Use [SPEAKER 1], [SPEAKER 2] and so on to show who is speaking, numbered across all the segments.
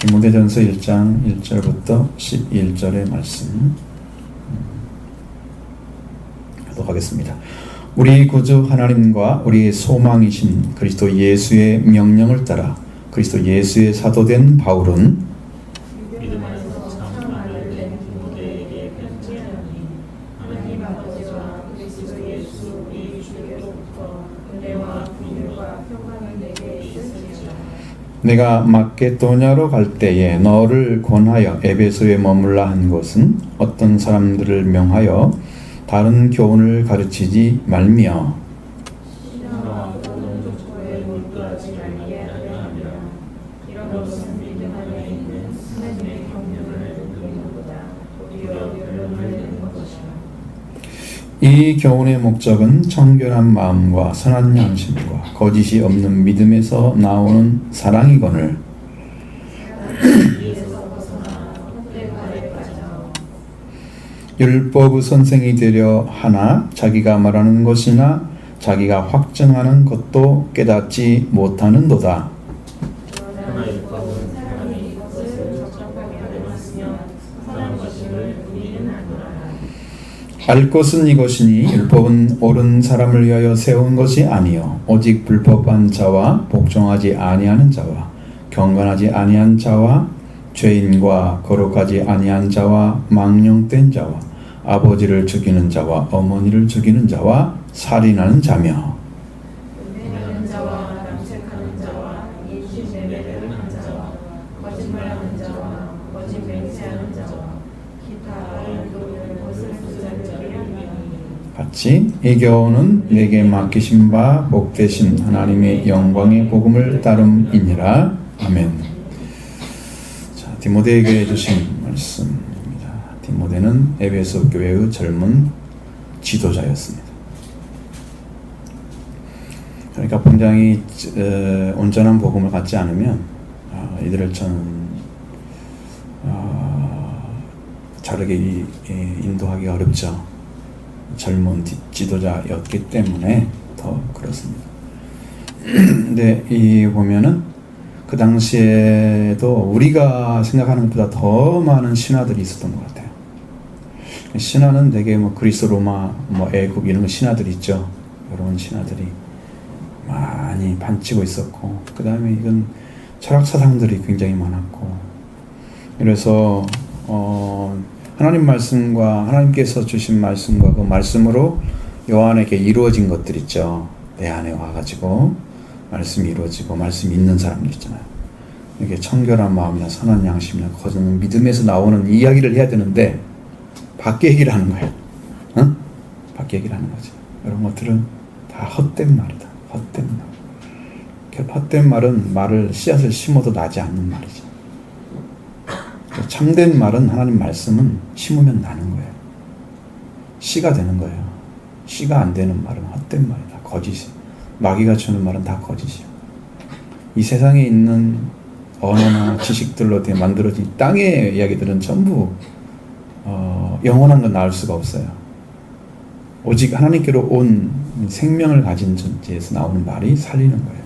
[SPEAKER 1] 디모데전서 1장 1절부터 11절의 말씀 하도록 하겠습니다. 우리 구주 하나님과 우리의 소망이신 그리스도 예수의 명령을 따라 그리스도 예수의 사도된 바울은
[SPEAKER 2] 믿음 안에서 참 알을 낸 디모데에게 편지하노니 하나님 아버지와 그리스도 예수 우리 주께로부터 은혜와 긍휼과 평강을 내게 있으리라.
[SPEAKER 1] 내가 마게도냐로 갈 때에 너를 권하여 에베소에 머물라 한 것은 어떤 사람들을 명하여 다른 교훈을 가르치지 말며
[SPEAKER 2] 신앙과 모든 족보에 몰두하지 말게 하려 함이라. 이런 것은 믿음 안에 있는 하나님의 경륜을 듣는 것보다 도리어 결론을 내는 것이라.
[SPEAKER 1] 이 교훈의 목적은 청결한 마음과 선한 양심과 거짓이 없는 믿음에서 나오는 사랑이거늘
[SPEAKER 2] 이에서 벗어나 헛되갈에 빠져
[SPEAKER 1] 율법의 선생이 되려 하나 자기가 말하는 것이나 자기가 확증하는 것도 깨닫지 못하는도다.
[SPEAKER 2] 그러나 율법은 사람이 그것을 적적하게 하였으며 사람 것임을 우리는 아노라.
[SPEAKER 1] 알 것은 이것이니 율법은 옳은 사람을 위하여 세운 것이 아니요 오직 불법한 자와 복종하지 아니하는 자와 경건하지 아니한 자와 죄인과 거룩하지 아니한 자와 망령된 자와 아버지를 죽이는 자와 어머니를 죽이는 자와 살인하는 자며
[SPEAKER 2] 음행하는 자와 남색하는 자와 인신매매를 하는 자와 거짓말하는 자와 거짓 맹세하는 자와 기타 어른도를 것을 부자리 하리니.
[SPEAKER 1] 같이 이 교훈은 내게 맡기신 바 복되신 하나님의 영광의 복음을 따름이니라. 아멘. 자, 디모데에게 주신 말씀입니다. 디모데는 에베소 교회의 젊은 지도자였습니다. 그러니까 본장이 온전한 복음을 갖지 않으면 이들을 자르게 인도하기 어렵죠. 젊은 지도자였기 때문에 더 그렇습니다. 근데 이 보면은 그 당시에도 우리가 생각하는 것보다 더 많은 신하들이 있었던 것 같아요. 신하는 되게 뭐 그리스, 로마, 뭐 애국 이런 신하들이 있죠. 여러 신하들이 많이 반치고 있었고, 그 다음에 이건 철학 사상들이 굉장히 많았고, 그래서 하나님 말씀과 하나님께서 주신 말씀과 그 말씀으로 요한에게 이루어진 것들 있죠. 내 안에 와가지고 말씀이 이루어지고 말씀이 있는 사람들 있잖아요. 이게 청결한 마음이나 선한 양심이나 거짓은 믿음에서 나오는 이야기를 해야 되는데 밖에 얘기를 하는 거예요. 응? 밖에 얘기를 하는 거지. 이런 것들은 다 헛된 말이다. 헛된 말. 헛된 말은 말을 씨앗을 심어도 나지 않는 말이죠. 참된 말은 하나님 말씀은 심으면 나는 거예요. 씨가 되는 거예요. 씨가 안 되는 말은 헛된 말이다. 거짓이. 마귀가 주는 말은 다 거짓이요. 이 세상에 있는 언어나 지식들로 만들어진 땅의 이야기들은 전부 영원한 건 나올 수가 없어요. 오직 하나님께로 온 생명을 가진 존재에서 나오는 말이 살리는 거예요.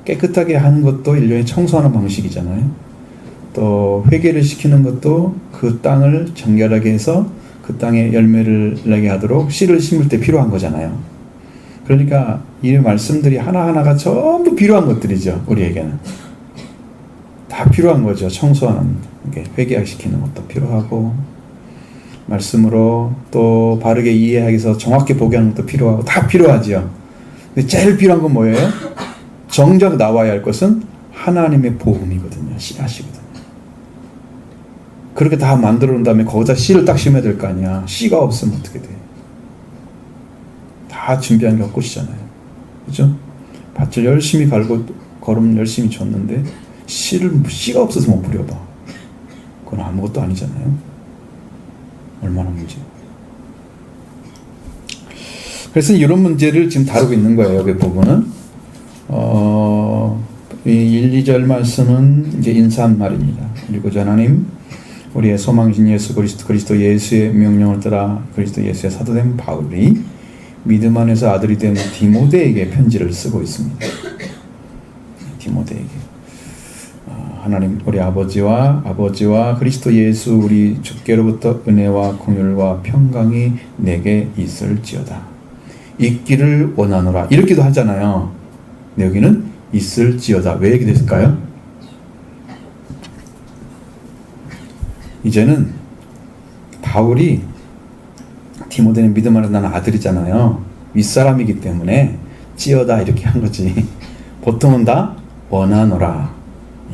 [SPEAKER 1] 깨끗하게 하는 것도 인류의 청소하는 방식이잖아요. 또 회개를 시키는 것도 그 땅을 정결하게 해서 그 땅에 열매를 내게 하도록 씨를 심을 때 필요한 거잖아요. 그러니까 이 말씀들이 하나하나가 전부 필요한 것들이죠. 우리에게는 다 필요한 거죠. 청소하는 게 회개시키는 것도 필요하고, 말씀으로 또 바르게 이해하기 위해서 정확히 보게 하는 것도 필요하고, 다 필요하죠. 근데 제일 필요한 건 뭐예요? 정작 나와야 할 것은 하나님의 복음이거든요. 씨앗이거든요. 그렇게 다 만들어 놓은 다음에 거기다 씨를 딱 심어야 될 거 아니야. 씨가 없으면 어떻게 돼? 다 준비한 게 헛것이잖아요. 그죠? 밭을 열심히 갈고 거름 열심히 줬는데 씨가 없어서 못 뿌려봐. 그건 아무것도 아니잖아요. 얼마나 문제. 그래서 이런 문제를 지금 다루고 있는 거예요. 여기 부분은. 이 1, 2절 말씀은 이제 인사한 말입니다. 그리고 하나님, 우리의 소망이신 예수 그리스도 예수의 명령을 따라 그리스도 예수의 사도된 바울이 믿음 안에서 아들이 된 디모데에게 편지를 쓰고 있습니다. 디모데에게. 하나님 우리 아버지와 그리스도 예수 우리 주께로부터 은혜와 공율과 평강이 내게 있을지어다. 있기를 원하노라. 이렇게도 하잖아요. 근데 여기는 있을지어다. 왜 이렇게 됐을까요? 이제는 바울이 디모데는 믿음 안에 나는 아들이잖아요. 윗사람이기 때문에 찌어다 이렇게 한 거지. 보통은 다 원하노라.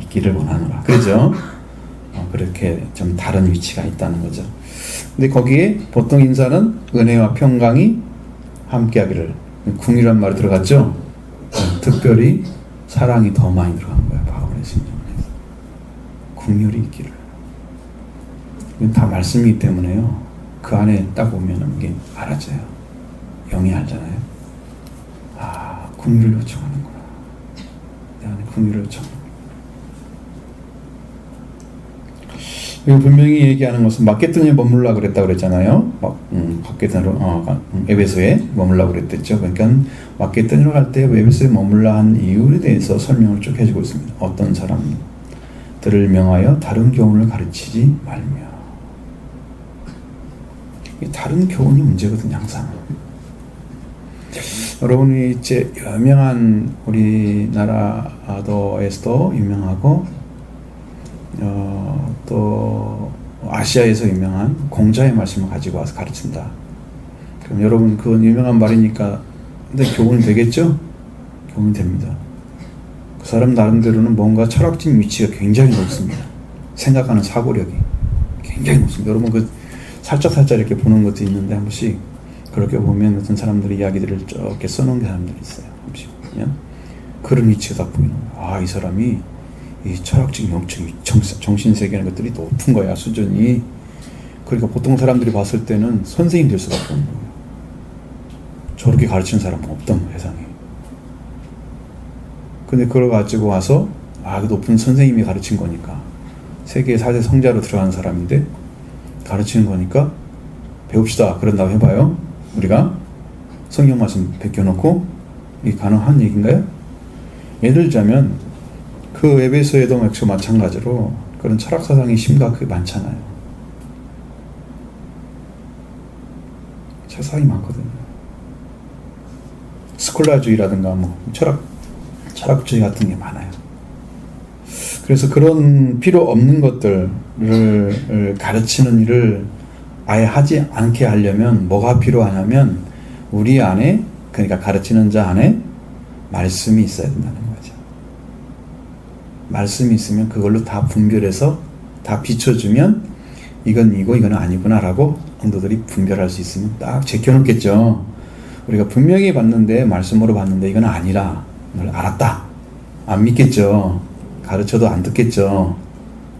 [SPEAKER 1] 있기를 원하노라. 그렇죠? 그렇게 좀 다른 위치가 있다는 거죠. 근데 거기에 보통 인사는 은혜와 평강이 함께하기를, 궁이란 말이 들어갔죠? 특별히 사랑이 더 많이 들어간 거예요. 바울의 심정에. 궁율이 있기를. 이건 다 말씀이기 때문에요. 그 안에 딱 보면 이게 알아져요. 영이 알잖아요. 아, 궁율을 요청하는구나. 내 안에 궁율을 요청하는구나. 이거 분명히 얘기하는 것은 마케도니아에 머물라 그랬다고 그랬잖아요. 에베소에 머물라 그랬댔죠. 그러니까 마케도니아로 갈 때 에베소에 머물라 한 이유에 대해서 설명을 쭉 해주고 있습니다. 어떤 사람들을 명하여 다른 교훈을 가르치지 말며. 다른 교훈이 문제거든요, 항상. 여러분이 이제 유명한 우리나라에서도 유명하고 또 아시아에서 유명한 공자의 말씀을 가지고 와서 가르친다. 그럼 여러분 그건 유명한 말이니까 근데 교훈이 되겠죠? 교훈이 됩니다. 그 사람 나름대로는 뭔가 철학적 위치가 굉장히 높습니다. 생각하는 사고력이 굉장히 높습니다. 여러분 그 살짝 이렇게 보는 것도 있는데 한 번씩 그렇게 보면 어떤 사람들이 이야기들을 이렇게 써놓은 사람들이 있어요. 한 번씩 보면 그런 위치가 딱 보이는 거예요. 아, 이 사람이 이 철학적 영적 정신세계라는 것들이 높은 거야, 수준이. 그러니까 보통 사람들이 봤을 때는 선생님 될 수밖에 없는 거예요. 저렇게 가르치는 사람은 없던 세상에. 근데 그걸 가지고 와서 그 높은 선생님이 가르친 거니까 세계 4대 성자로 들어간 사람인데 가르치는 거니까 배웁시다. 그런다고 해봐요. 우리가 성경 말씀 베껴놓고 이게 가능한 얘기인가요? 예를 들자면 그 에베소에도 역시 마찬가지로 그런 철학 사상이 심각하게 많잖아요. 철학이 많거든요. 스콜라주의라든가 뭐 철학주의 같은 게 많아요. 그래서 그런 필요 없는 것들을 가르치는 일을 아예 하지 않게 하려면 뭐가 필요하냐면 우리 안에, 그러니까 가르치는 자 안에 말씀이 있어야 된다는 거죠. 말씀이 있으면 그걸로 다 분별해서 다 비춰주면 이건 이거 이건 아니구나 라고 성도들이 분별할 수 있으면 딱 제껴놓겠죠. 우리가 분명히 봤는데, 말씀으로 봤는데 이건 아니라 걸 알았다. 안 믿겠죠. 가르쳐도 안 듣겠죠.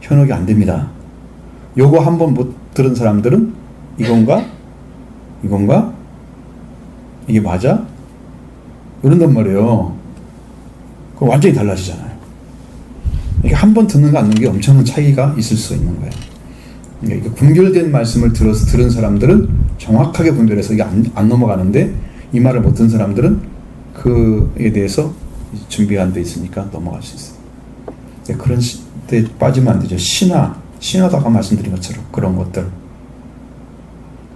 [SPEAKER 1] 현혹이 안 됩니다. 요거 한번 못 들은 사람들은 이건가? 이게 맞아? 이런단 말이에요. 그럼 완전히 달라지잖아요. 이게 한 번 듣는 거 안 듣는 게 엄청난 차이가 있을 수 있는 거예요. 그러니까 분별된 말씀을 들은 사람들은 정확하게 분별해서 이게 안 넘어가는데 이 말을 못 듣는 사람들은 그에 대해서 준비가 안 돼 있으니까 넘어갈 수 있어요. 그런 데 빠지면 안 되죠. 신화다가 말씀드린 것처럼 그런 것들.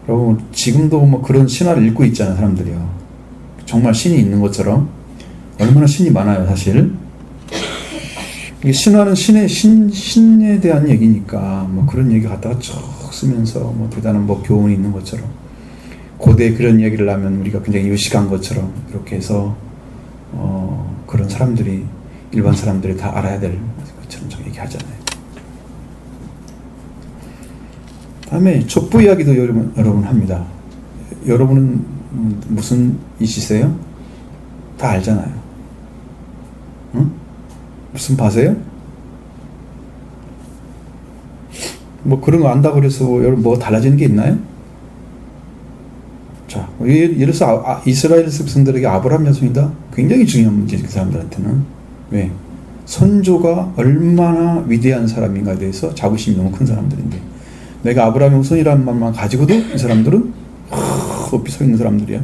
[SPEAKER 1] 여러분 지금도 뭐 그런 신화를 읽고 있잖아요, 사람들이요. 정말 신이 있는 것처럼. 얼마나 신이 많아요, 사실. 이게 신화는 신에 대한 얘기니까 뭐 그런 얘기 갖다가 쭉 쓰면서 뭐 대단한 뭐 교훈이 있는 것처럼, 고대에 그런 얘기를 하면 우리가 굉장히 유식한 것처럼 이렇게 해서 그런 사람들이, 일반 사람들이 다 알아야 될 것처럼 저 얘기하잖아요. 다음에 족보 이야기도 여러분 합니다. 여러분은 무슨 이시세요? 다 알잖아요. 응? 무슨 바세요? 뭐 그런 거 안다고 그래서 여러분 뭐 달라지는 게 있나요? 자, 예를 들어서 이스라엘 백성들에게 아브라함 자손이다? 굉장히 중요한 문제죠, 그 사람들한테는. 왜? 선조가 얼마나 위대한 사람인가에 대해서 자부심이 너무 큰 사람들인데, 내가 아브라함의 후손이라는 말만 가지고도 이 사람들은 높이 서 있는 사람들이야.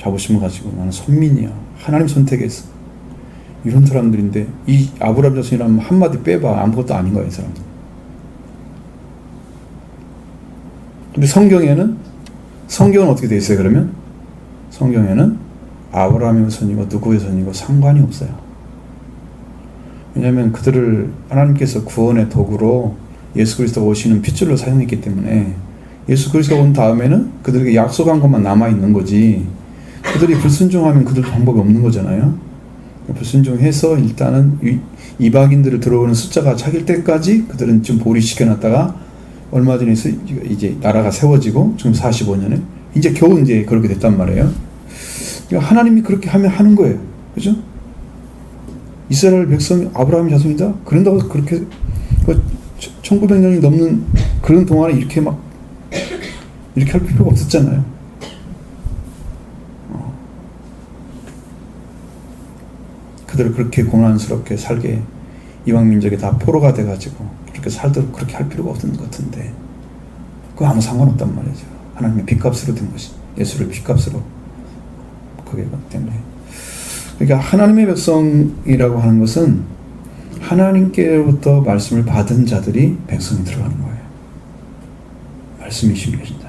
[SPEAKER 1] 자부심을 가지고 나는 선민이야. 하나님 선택했어. 이런 사람들인데 이 아브라함 자손이라면 한마디 빼봐 아무것도 아닌 거야 이 사람들. 근데 성경은 어떻게 돼 있어요 그러면? 성경에는 아브라함의 손이고 누구의 손이고 상관이 없어요. 왜냐하면 그들을 하나님께서 구원의 도구로 예수 그리스도가 오시는 핏줄로 사용했기 때문에 예수 그리스도가 온 다음에는 그들에게 약속한 것만 남아있는 거지 그들이 불순종하면 그들 방법이 없는 거잖아요. 불순종해서 일단은 이방인들을 들어오는 숫자가 차길 때까지 그들은 좀 보리시켜놨다가 얼마 전에 이제 나라가 세워지고 지금 45년에 이제 겨우 이제 그렇게 됐단 말이에요. 그러니까 하나님이 그렇게 하면 하는 거예요. 그죠? 이스라엘 백성이 아브라함의 자손이다? 그런다고 그렇게 1900년이 넘는 그런 동안에 이렇게 할 필요가 없었잖아요. 그들을 그렇게 고난스럽게 살게 이방 민족이 다 포로가 돼가지고 그렇게 살도록 그렇게 할 필요가 없는 것 같은데 그거 아무 상관없단 말이죠. 하나님의 빚값으로 된 것이 예수를 빚값으로 그게 때문에 그러니까 하나님의 백성이라고 하는 것은 하나님께로부터 말씀을 받은 자들이 백성이 들어가는 거예요. 말씀이 심겨진 자.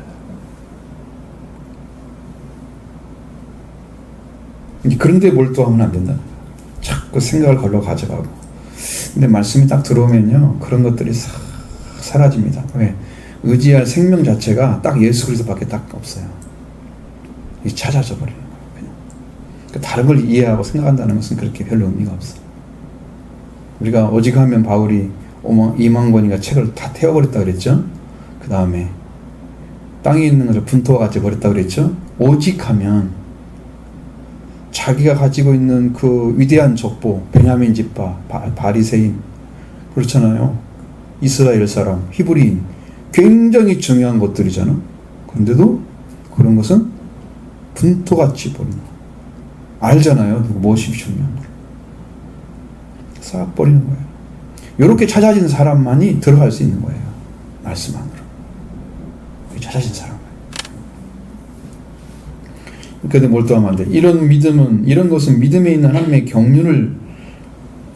[SPEAKER 1] 그런데 몰두하면 안 된다. 자꾸 생각을 걸러 가져가고. 근데 말씀이 딱 들어오면요, 그런 것들이 싹 사라집니다. 왜? 의지할 생명 자체가 딱 예수 그리스도밖에 딱 없어요. 찾아져 버리는 거예요. 그러니까 다른 걸 이해하고 생각한다는 것은 그렇게 별로 의미가 없어요. 우리가 오직 하면 바울이 2만 권이가 책을 다 태워버렸다 그랬죠. 그 다음에 땅에 있는 것을 분토화같이 버렸다 그랬죠. 오직 하면 자기가 가지고 있는 그 위대한 족보, 베냐민 집파, 바리새인, 그렇잖아요. 이스라엘 사람, 히브리인, 굉장히 중요한 것들이잖아. 그런데도 그런 것은 분토같이 버리는 거예요. 알잖아요. 무엇이 중요한 걸. 싹 버리는 거예요. 이렇게 찾아진 사람만이 들어갈 수 있는 거예요. 말씀 안으로. 찾아진 사람. 그런데 몰두하면 안 돼. 이런 것은 믿음에 있는 하나님의 경륜을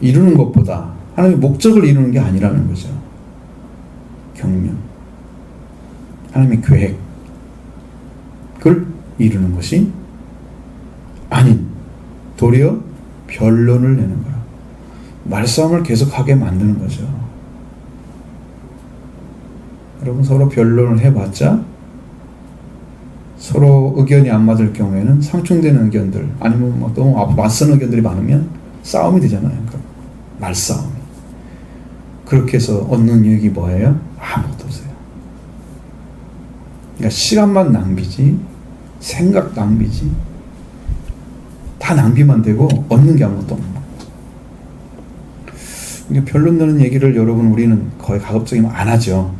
[SPEAKER 1] 이루는 것보다 하나님의 목적을 이루는 게 아니라는 거죠. 경륜. 하나님의 계획을 이루는 것이 아닌 도리어 변론을 내는 거라. 말싸움을 계속하게 만드는 거죠. 여러분 서로 변론을 해봤자 서로 의견이 안 맞을 경우에는 상충되는 의견들 아니면 너무 맞선 의견들이 많으면 싸움이 되잖아요. 그러니까 말싸움이. 그렇게 해서 얻는 이익이 뭐예요? 아무것도 없어요. 그러니까 시간만 낭비지 생각 낭비지 다 낭비만 되고 얻는 게 아무것도 없는 거예요. 그러니까 변론 내는 얘기를 여러분 우리는 거의 가급적이면 안 하죠.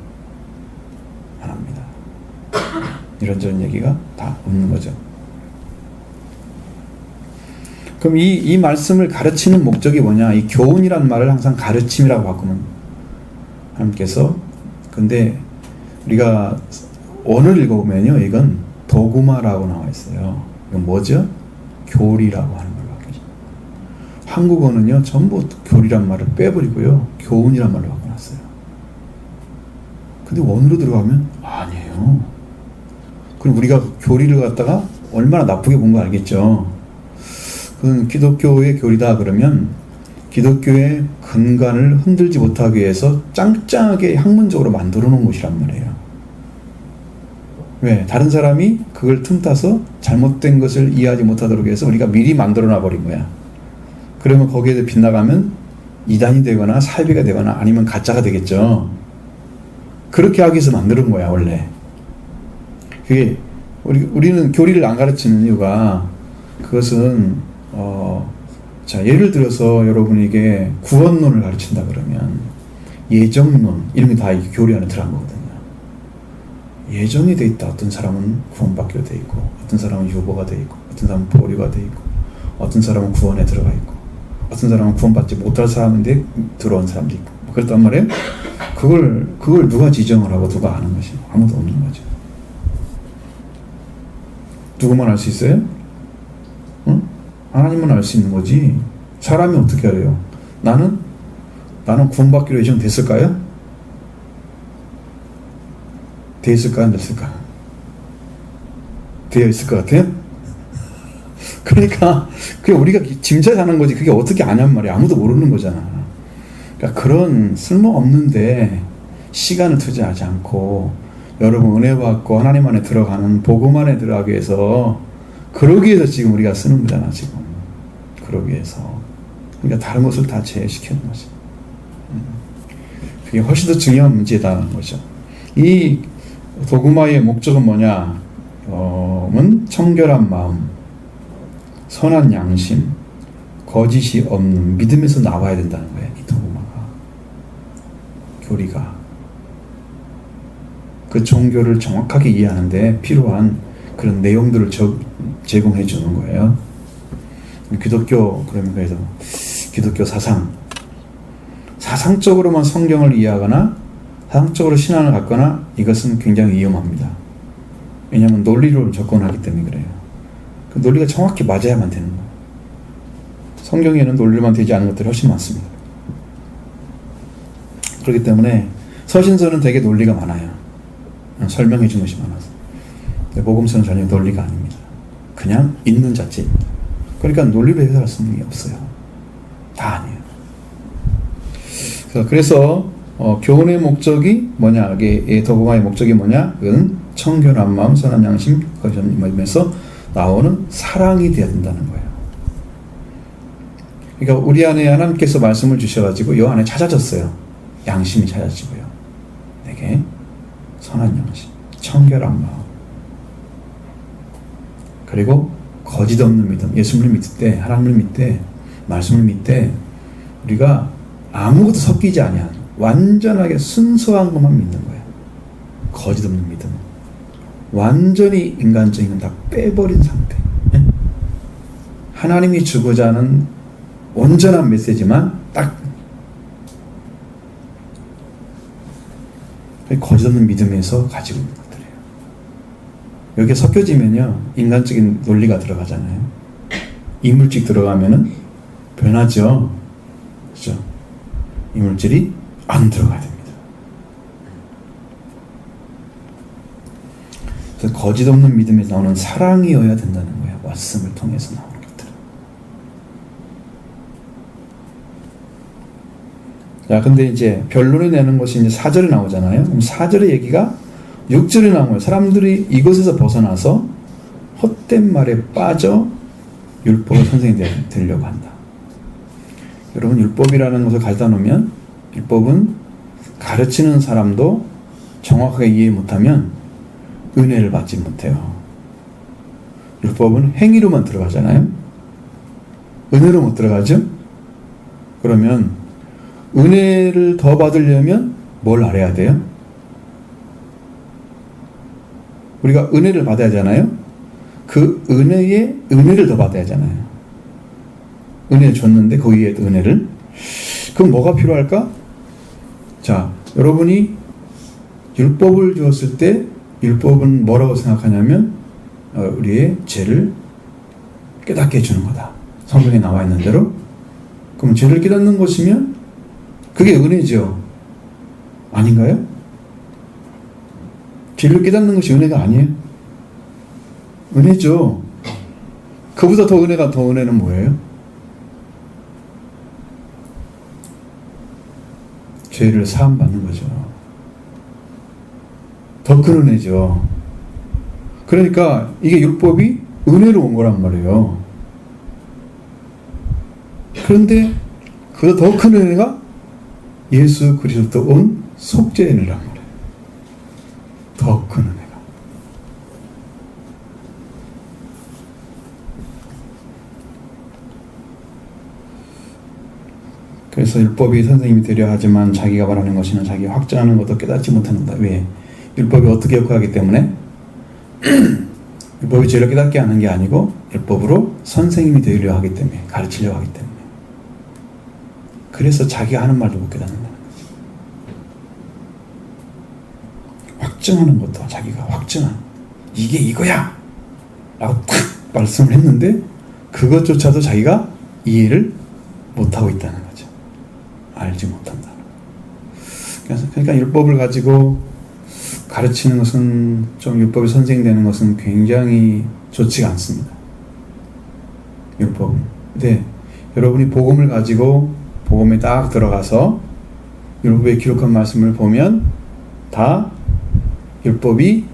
[SPEAKER 1] 안 합니다. 이런저런 얘기가 다 없는 거죠. 그럼 이 말씀을 가르치는 목적이 뭐냐? 이 교훈이란 말을 항상 가르침이라고 바꾸면 하나님께서 근데 우리가 원어를 읽어보면요 이건 도구마라고 나와 있어요. 이건 뭐죠? 교리라고 하는 걸로 바뀌죠. 한국어는요 전부 교리란 말을 빼버리고요 교훈이란 말로 바꿔놨어요. 근데 원어로 들어가면 아니에요. 그럼 우리가 교리를 갖다가 얼마나 나쁘게 본 거 알겠죠. 그건 기독교의 교리다 그러면 기독교의 근간을 흔들지 못하기 위해서 짱짱하게 학문적으로 만들어 놓은 것이란 말이에요. 왜? 다른 사람이 그걸 틈타서 잘못된 것을 이해하지 못하도록 해서 우리가 미리 만들어 놔버린 거야. 그러면 거기에 빗나가면 이단이 되거나 사이비가 되거나 아니면 가짜가 되겠죠. 그렇게 하기 위해서 만드는 거야 원래. 그게 우리는 교리를 안 가르치는 이유가 그것은 자 예를 들어서 여러분에게 구원론을 가르친다 그러면 예정론 이런 게 다 교리 안에 들어간 거거든요. 예정이 돼 있다. 어떤 사람은 구원받기로 돼 있고 어떤 사람은 유보가 돼 있고 어떤 사람은 보류가 돼 있고 어떤 사람은 구원에 들어가 있고 어떤 사람은 구원받지 못할 사람인데 들어온 사람도 있고 그랬단 말이에요. 그걸 누가 지정을 하고 누가 아는 것이 아무도 없는 거죠. 누구만 알 수 있어요? 응? 하나님만 알 수 있는 거지 사람이 어떻게 알아요? 나는 구원받기로 예정됐을까요? 되어 있을까, 안 됐을까? 되어 있을 것 같아요? 그러니까 그게 우리가 짐작하는 거지, 그게 어떻게 아냔 말이야. 아무도 모르는 거잖아. 그러니까 그런 쓸모없는데 시간을 투자하지 않고 여러분 은혜 받고 하나님 안에 들어가는 복음 안에 들어가기 위해서, 그러기 위해서 지금 우리가 쓰는 거잖아. 지금 그러기 위해서. 그러니까 다른 것을 다 제외시키는 거지. 그게 훨씬 더 중요한 문제다는 거죠. 이 도구마의 목적은 뭐냐? 청결한 마음, 선한 양심, 거짓이 없는 믿음에서 나와야 된다는 거예요. 이 도구마가, 교리가 그 종교를 정확하게 이해하는데 필요한 그런 내용들을 제공해 주는 거예요. 기독교, 그러면 그래서 기독교 사상적으로만 성경을 이해하거나 사상적으로 신앙을 갖거나, 이것은 굉장히 위험합니다. 왜냐하면 논리로 접근하기 때문에 그래요. 그 논리가 정확히 맞아야만 되는 거예요. 성경에는 논리로만 되지 않은 것들이 훨씬 많습니다. 그렇기 때문에 서신서는 되게 논리가 많아요. 설명해 주는 것이 많아서. 근데 복음서는 전혀 논리가 아닙니다. 그냥 있는 자체입니다. 그러니까 논리로 해석할 수 있는 게 없어요. 다 아니에요. 그래서 교훈의 목적이 뭐냐? 이게 도구마의 목적이 뭐냐? 그건 청결한 마음, 선한 양심, 거짓말에서 나오는 사랑이 되어야 된다는 거예요. 그러니까 우리 안에 하나님께서 말씀을 주셔가지고 이 안에 찾아졌어요. 양심이 찾아지고요. 내게 선한 양심, 청결한 마음, 그리고 거짓 없는 믿음. 예수님을 믿을 때, 하나님을 믿을 때, 말씀을 믿을 때 우리가 아무것도 섞이지 아니한 완전하게 순수한 것만 믿는 거예요. 거짓 없는 믿음. 완전히 인간적인 건 다 빼버린 상태. 하나님이 주고자 하는 온전한 메시지만 딱 거짓 없는 믿음에서 가지고 있는 것들이에요. 여기에 섞여지면요, 인간적인 논리가 들어가잖아요. 이물질 들어가면은 변하죠. 그죠? 이물질이 안 들어가야 됩니다. 그래서 거짓 없는 믿음에서 나오는 사랑이어야 된다는 거예요. 말씀을 통해서 나오는 것들은. 자, 근데 이제 변론을 내는 것이 이제 4절에 나오잖아요. 그럼 4절의 얘기가 6절에 나온 거예요. 사람들이 이것에서 벗어나서 헛된 말에 빠져 율법을 선생이 되려고 한다. 여러분, 율법이라는 것을 가져다 놓으면, 율법은 가르치는 사람도 정확하게 이해 못하면 은혜를 받지 못해요. 율법은 행위로만 들어가잖아요. 은혜로 못 들어가죠? 그러면 은혜를 더 받으려면 뭘 알아야 돼요? 우리가 은혜를 받아야 하잖아요. 그 은혜에 은혜를 더 받아야 하잖아요. 은혜 줬는데 그 위에 은혜를. 그럼 뭐가 필요할까? 자, 여러분이 율법을 주었을 때 율법은 뭐라고 생각하냐면 우리의 죄를 깨닫게 해주는 거다. 성경에 나와 있는 대로. 그럼 죄를 깨닫는 것이면 그게 은혜죠. 아닌가요? 죄를 깨닫는 것이 은혜가 아니에요? 은혜죠. 그보다 더 은혜는 뭐예요? 죄를 사함받는 거죠. 더 큰 은혜죠. 그러니까 이게 율법이 은혜로 온 거란 말이에요. 그런데 그보다 더 큰 은혜가 예수 그리스도 온 속죄의 은혜란 말이에요. 더 큰 은혜가. 그래서 율법이 선생님이 되려 하지만 자기가 말하는 것이나 자기가 확증하는 것도 깨닫지 못한다. 왜? 율법이 어떻게 역할하기 때문에? 율법이 죄를 깨닫게 하는 게 아니고 율법으로 선생님이 되려 하기 때문에, 가르치려고 하기 때문에. 그래서 자기가 하는 말도 못 깨닫는다는 거지. 확증하는 것도 자기가 확증한, 이게 이거야! 라고 탁 말씀을 했는데 그것조차도 자기가 이해를 못하고 있다는 거죠. 알지 못한다는 거. 그러니까 율법을 가지고 가르치는 것은, 좀 율법이 선생되는 것은 굉장히 좋지가 않습니다. 율법은. 근데 여러분이 복음을 가지고 복음에 딱 들어가서 율법에 기록한 말씀을 보면 다 율법이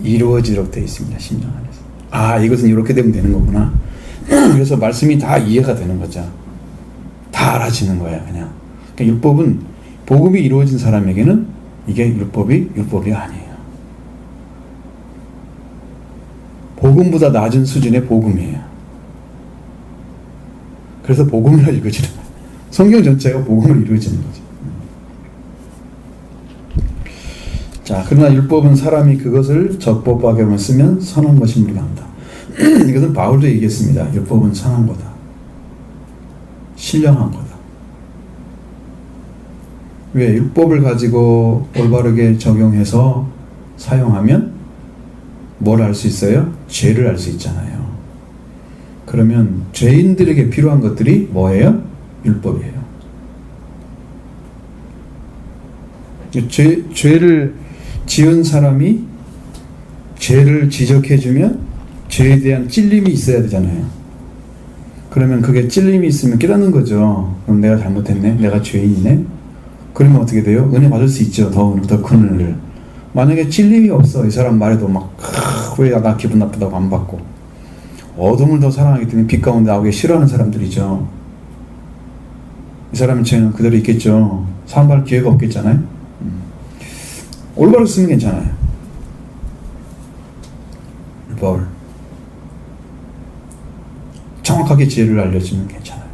[SPEAKER 1] 이루어지도록 되어 있습니다. 심령 안에서. 아, 이것은 이렇게 되면 되는 거구나. 그래서 말씀이 다 이해가 되는 거죠. 다 알아지는 거예요, 그냥. 그러니까 율법은, 복음이 이루어진 사람에게는 이게 율법이 아니에요. 복음보다 낮은 수준의 복음이에요. 그래서 복음을 읽어지는 거예요. 성경 전체가 복음을 이루어지는 거죠. 자, 그러나 율법은 사람이 그것을 적법하게만 쓰면 선한 것이 무리한다. 이것은 바울도 얘기했습니다. 율법은 선한 거다. 신령한 거다. 왜? 율법을 가지고 올바르게 적용해서 사용하면 뭘 알 수 있어요? 죄를 알 수 있잖아요. 그러면 죄인들에게 필요한 것들이 뭐예요? 율법이에요. 죄를 지은 사람이 죄를 지적해주면 죄에 대한 찔림이 있어야 되잖아요. 그러면 그게 찔림이 있으면 깨닫는 거죠. 그럼 내가 잘못했네, 내가 죄인이네. 그러면 어떻게 돼요? 은혜 받을 수 있죠. 더 큰 은혜를. 만약에 찔림이 없어, 이 사람 말에도 막 왜 나 기분 나쁘다고 안 받고, 어둠을 더 사랑하기 때문에 빛 가운데 나오기 싫어하는 사람들이죠. 이 사람의 죄는 그대로 있겠죠. 사함받을 기회가 없겠잖아요. 올바로 쓰면 괜찮아요. 율법을 정확하게 지혜를 알려주면 괜찮아요.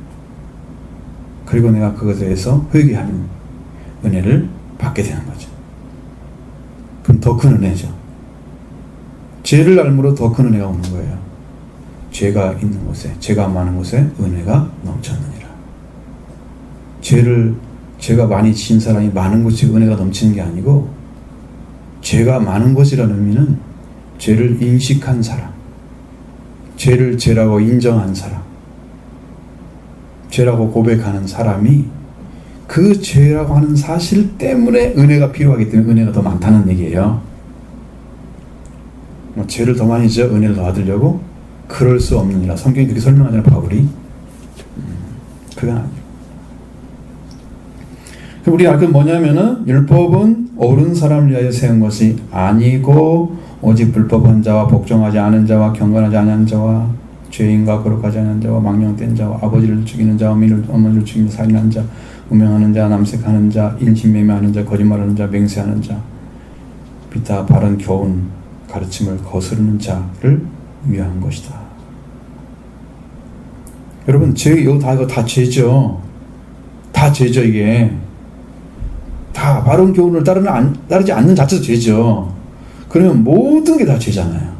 [SPEAKER 1] 그리고 내가 그것에 대해서 회개하는 은혜를 받게 되는 거죠. 그럼 더 큰 은혜죠. 죄를 알므로 더 큰 은혜가 오는 거예요. 죄가 있는 곳에, 죄가 많은 곳에 은혜가 넘쳤느니라. 죄가 많이 지은 사람이 많은 곳에 은혜가 넘치는 게 아니고, 죄가 많은 것이라는 의미는 죄를 인식한 사람, 죄를 죄라고 인정한 사람, 죄라고 고백하는 사람이 그 죄라고 하는 사실 때문에 은혜가 필요하기 때문에 은혜가 더 많다는 얘기예요. 죄를 더 많이 지어 은혜를 더 얻으려고? 그럴 수 없느니라. 성경이 그렇게 설명하잖아요, 바울이. 그건 아니에요. 우리 알 건 뭐냐면은, 율법은 옳은 사람을 위하여 세운 것이 아니고 오직 불법한 자와 복종하지 않은 자와 경건하지 않은 자와 죄인과 거룩하지 않은 자와 망령된 자와 아버지를 죽이는 자와 어머니를 죽이며 살인하는 자, 음행하는 자, 남색하는 자, 인신매매하는 자, 거짓말하는 자, 맹세하는 자, 비타 바른 교훈 가르침을 거스르는 자를 위한 것이다. 여러분, 이거 다 죄죠. 다 죄죠. 이게 다 바른 교훈을 따르지 않는 자체도 죄죠. 그러면 모든 게 다 죄잖아요.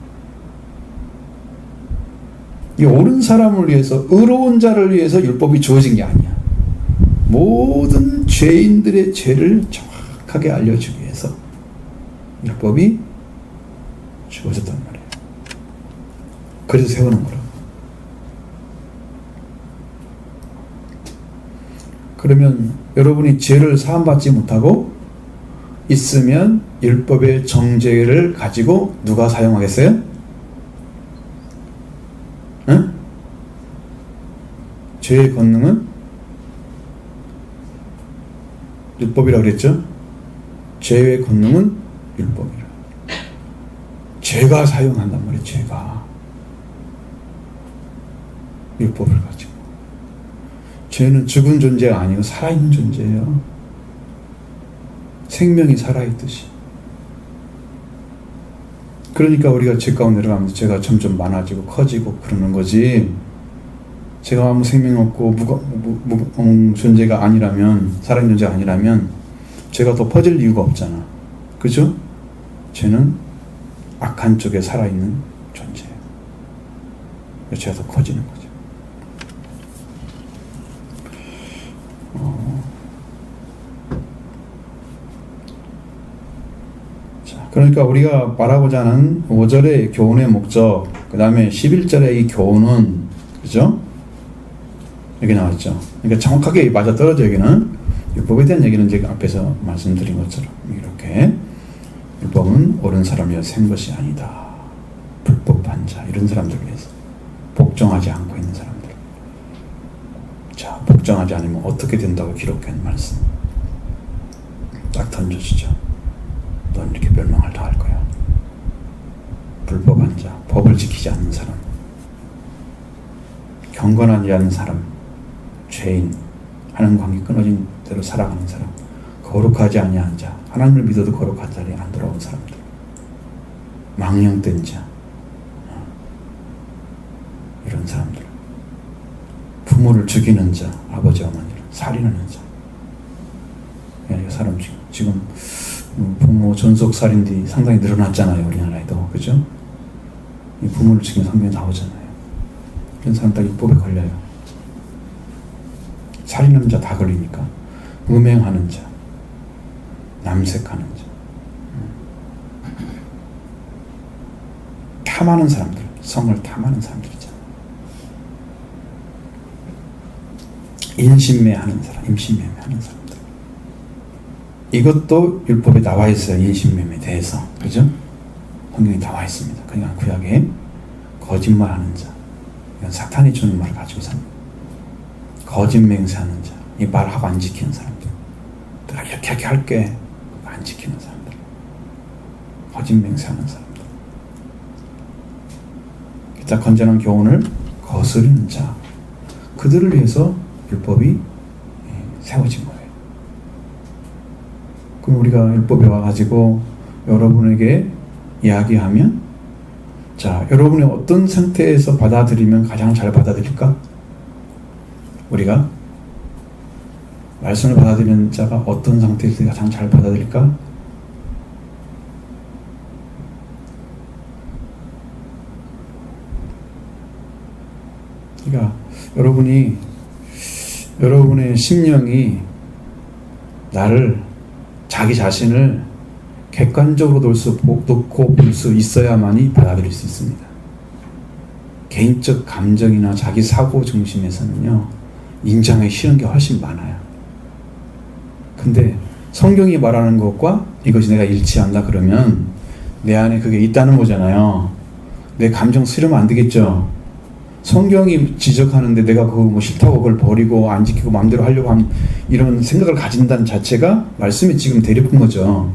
[SPEAKER 1] 이 옳은 사람을 위해서, 의로운 자를 위해서 율법이 주어진 게 아니야. 모든 죄인들의 죄를 정확하게 알려주기 위해서 율법이 주어졌단 말이에요. 그래서 세우는 거라고. 그러면 여러분이 죄를 사함받지 못하고 있으면 율법의 정죄를 가지고 누가 사용하겠어요? 응? 죄의 권능은 율법이라고 그랬죠? 죄의 권능은 율법이라. 죄가 사용한단 말이에요. 죄가 율법을 가지고. 죄는 죽은 존재가 아니고 살아있는 존재예요. 생명이 살아있듯이. 그러니까 우리가 죄 가운데 내려가면서 죄가 점점 많아지고 커지고 그러는 거지. 죄가 아무 생명 없고 존재가 아니라면, 살아있는 존재가 아니라면 죄가 더 퍼질 이유가 없잖아. 그죠? 죄는 악한 쪽에 살아있는 존재예요. 죄가 더 커지는 거죠. 그러니까 우리가 말하고자 하는 5절의 교훈의 목적, 그 다음에 11절의 이 교훈은, 그죠? 여기 나왔죠. 그러니까 정확하게 맞아 떨어져. 여기는 율법에 대한 얘기는 제가 앞에서 말씀드린 것처럼 이렇게 율법은 옳은 사람이여 센 것이 아니다. 불법한 자, 이런 사람들 위해서, 복종하지 않고 있는 사람들. 자, 복종하지 않으면 어떻게 된다고 기록한 말씀 딱 던져주죠. 넌 이렇게 멸망을 당할 거야. 불법한 자, 법을 지키지 않는 사람, 경건하지 않은 사람, 죄인, 하나님 관계 끊어진 대로 살아가는 사람, 거룩하지 아니한 자, 하나님을 믿어도 거룩한 자리에 안 돌아온 사람들, 망령된 자, 이런 사람들, 부모를 죽이는 자, 아버지 어머니를 살인하는 자. 이 사람 지금 부모 전속 살인들이 상당히 늘어났잖아요. 우리나라에도. 그죠? 이 부모를 죽이는 성경에 나오잖아요. 이런 사람 다 율법에 걸려요. 살인하는 자 다 걸리니까. 음행하는 자, 남색하는 자, 탐하는 사람들, 성을 탐하는 사람들 있잖아요. 인신매하는 사람, 임신매매하는 사람들. 이것도 율법에 나와 있어요. 인신매매에 대해서. 그죠? 성경에 나와 있습니다. 그냥 구약에 거짓말하는 자, 이건 사탄이 주는 말을 가지고 삽니다. 거짓 맹세하는 자, 이 말하고 안 지키는 사람들, 내가 이렇게 할게 안 지키는 사람들, 거짓 맹세하는 사람들, 기타 건전한 교훈을 거스르는 자, 그들을 위해서 율법이 세워진 거예요. 그럼 우리가 율법에 와가지고 여러분에게 이야기하면, 자, 여러분이 어떤 상태에서 받아들이면 가장 잘 받아들일까? 우리가 말씀을 받아들이는 자가 어떤 상태에서 가장 잘 받아들일까? 그러니까 여러분의 심령이 나를, 자기 자신을 객관적으로 놓고 볼 수 있어야만이 받아들일 수 있습니다. 개인적 감정이나 자기 사고 중심에서는요, 인정하기 싫은 게 훨씬 많아요. 근데 성경이 말하는 것과 이것이 내가 일치한다 그러면 내 안에 그게 있다는 거잖아요. 내 감정 쓰려면 안 되겠죠. 성경이 지적하는데 내가 그거 뭐 싫다고 그걸 버리고 안 지키고 마음대로 하려고 하는 이런 생각을 가진다는 자체가 말씀이 지금 대립한 거죠.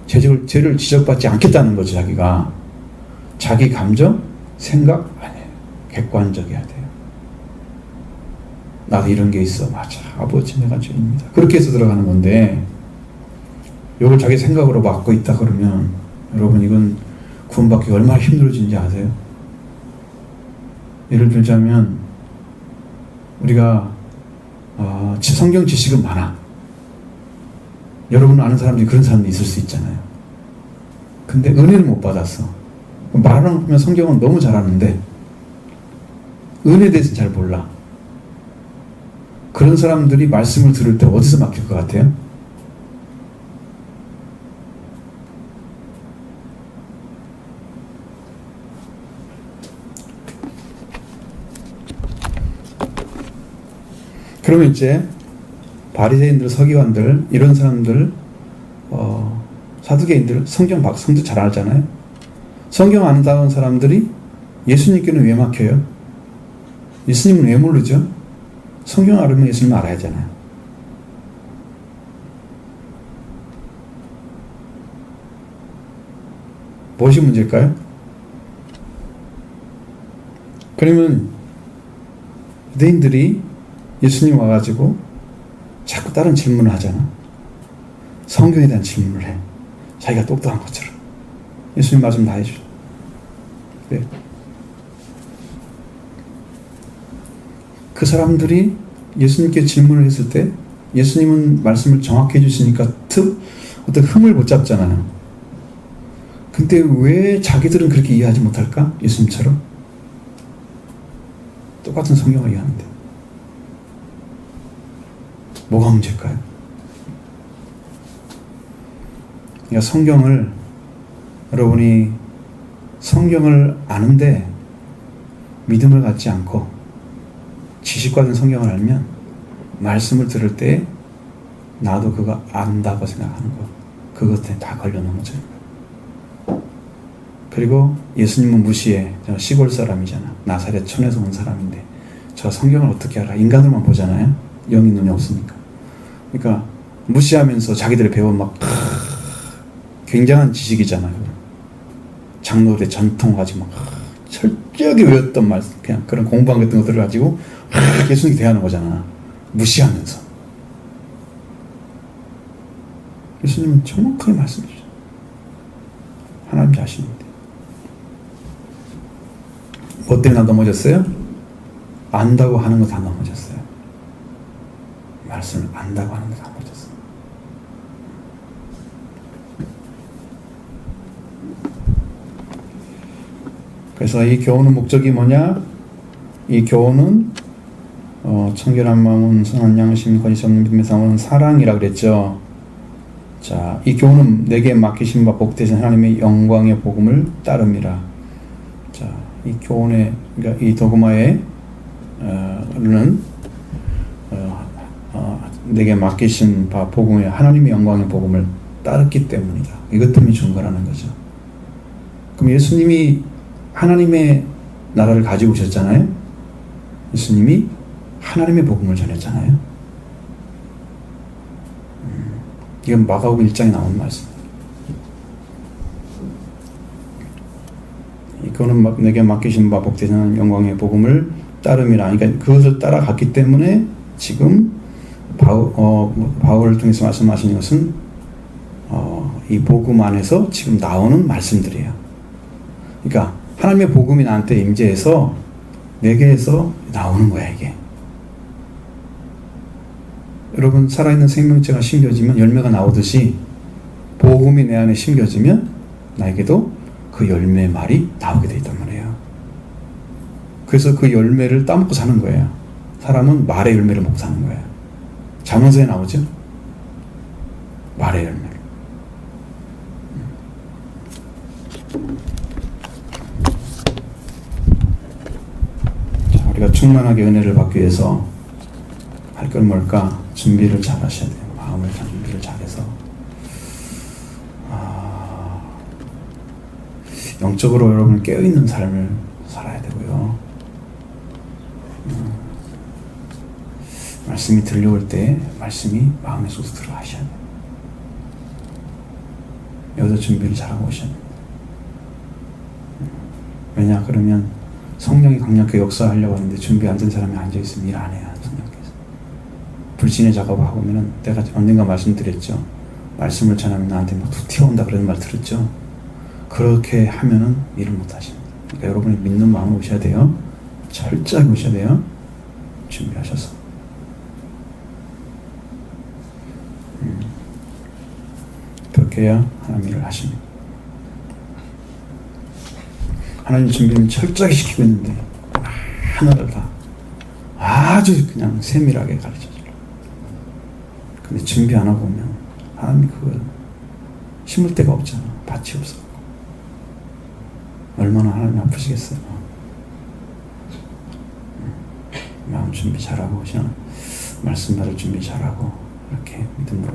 [SPEAKER 1] 죄를 지적받지 않겠다는 거죠. 자기가. 자기 감정, 생각 아니에요. 객관적이어야 돼요. 나도 이런 게 있어. 맞아. 아버지 내가 죄인입니다. 그렇게 해서 들어가는 건데, 이걸 자기 생각으로 막고 있다 그러면 여러분, 이건 구원받기가 얼마나 힘들어진지 아세요? 예를 들자면 우리가 성경 지식은 많아. 여러분 아는 사람들이 그런 사람도 있을 수 있잖아요. 근데 은혜를 못 받았어. 말하는 거 보면 성경은 너무 잘하는데 은혜에 대해서는 잘 몰라. 그런 사람들이 말씀을 들을 때 어디서 막힐 것 같아요? 그러면 이제 바리새인들, 서기관들, 이런 사람들, 사두개인들, 성경 잘 알잖아요. 성경 아는 사람들이 예수님께는 왜 막혀요? 예수님은 왜 모르죠? 성경 알으면 예수님 알아야 하잖아요. 무엇이 문제일까요? 그러면 유대인들이 예수님 와가지고 자꾸 다른 질문을 하잖아. 성경에 대한 질문을 해. 자기가 똑똑한 것처럼. 예수님 말씀 다 해줘. 그래. 그 사람들이 예수님께 질문을 했을 때 예수님은 말씀을 정확히 해주시니까 어떤 흠을 못 잡잖아요. 근데 왜 자기들은 그렇게 이해하지 못할까? 예수님처럼. 똑같은 성경을 이해하는데. 뭐가 문제일까요? 그러니까 여러분이 성경을 아는데 믿음을 갖지 않고 지식과는 성경을 알면 말씀을 들을 때 나도 그거 안다고 생각하는 거, 그것에 다 걸려 넘어져요. 그리고 예수님은 무시해. 저 시골 사람이잖아. 나사렛 촌에서 온 사람인데 저 성경을 어떻게 알아? 인간들만 보잖아요. 영이 눈이 없으니까. 그러니까 무시하면서 자기들이 배운 막 굉장한 지식이잖아요. 장로들의 전통 가지고 막 철저하게 외웠던 말씀, 그냥 그런 공부한 같은 것들을 가지고 예수님이 대하는 거잖아. 무시하면서. 예수님은 정확하게 말씀해 주죠. 하나님 자신인데. 뭐 때문에 넘어졌어요? 안다고 하는 거 다 넘어졌어요. 말씀을 안다고 하는 거 다 넘어졌어요. 그래서 이 교훈의 목적이 뭐냐? 이 교훈은 청결한 마음은 선한 양심, 거짓 없는 믿음에서 나오는 사랑이라 그랬죠. 자, 이 교훈은 내게 맡기신 바 복되신 하나님의 영광의 복음을 따릅니다. 자, 이 교훈의, 그러니까 이 도그마의 내게 맡기신 바 복음의 하나님의 영광의 복음을 따랐기 때문이다. 이것 때문에 준 거라는 거죠. 그럼 예수님이 하나님의 나라를 가지고 오셨잖아요. 예수님이 하나님의 복음을 전했잖아요. 이건 마가복음 1장에 나온 말씀. 이거는 내게 맡기신 바 복되는 영광의 복음을 따름이라. 그러니까 그것을 따라갔기 때문에 지금 바울을 통해서 말씀하시는 것은 이 복음 안에서 지금 나오는 말씀들이에요. 그러니까 하나님의 복음이 나한테 임재해서 내게에서 나오는 거야, 이게. 여러분, 살아있는 생명체가 심겨지면 열매가 나오듯이 복음이 내 안에 심겨지면 나에게도 그 열매의 말이 나오게 돼 있단 말이에요. 그래서 그 열매를 따먹고 사는 거예요. 사람은 말의 열매를 먹고 사는 거예요. 잠언서에 나오죠? 말의 열매를. 자, 우리가 충만하게 은혜를 받기 위해서 할 건 뭘까? 준비를 잘 하셔야 돼요. 마음을 준비를 잘해서 영적으로 여러분 깨어있는 삶을 살아야 되고요. 말씀이 들려올 때 말씀이 마음에 쏙 들어가셔야 돼요. 여기서 준비를 잘하고 오셔야 돼요. 왜냐? 그러면 성령이 강력하게 역사하려고 하는데 준비 안 된 사람이 앉아있으면 일 안 해요. 성령께서 불신의 작업을 하고 오면은, 내가 언젠가 말씀드렸죠. 말씀을 전하면 나한테 막 툭 튀어온다 그런 말 들었죠. 그렇게 하면은 일을 못 하십니다. 그러니까 여러분이 믿는 마음으로 오셔야 돼요. 철저하게 오셔야 돼요. 준비하셔서. 그렇게 해야 하나님 일을 하십니다. 하나님 준비는 철저하게 시키고 있는데 하나를 다 아주 그냥 세밀하게 가르쳐줘요. 근데 준비 안 하고 오면 하나님이 그걸 심을 데가 없잖아. 밭이 없어. 얼마나 하나님 아프시겠어요. 마음 준비 잘하고 말씀 받을 준비 잘하고 이렇게 믿음으로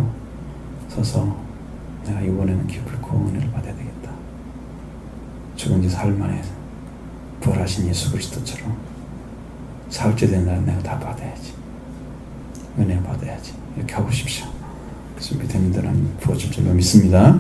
[SPEAKER 1] 서서 내가 이번에는 기쁘고 은혜를 받아야 되겠다. 죽은 지 사흘 만에 부활하신 예수 그리스도처럼 사흘째 된 날은 내가 다 받아야지. 은혜 받아야지. 이렇게 하고 싶으십시오. 준비된 분들은 부어줄 줄로 믿습니다.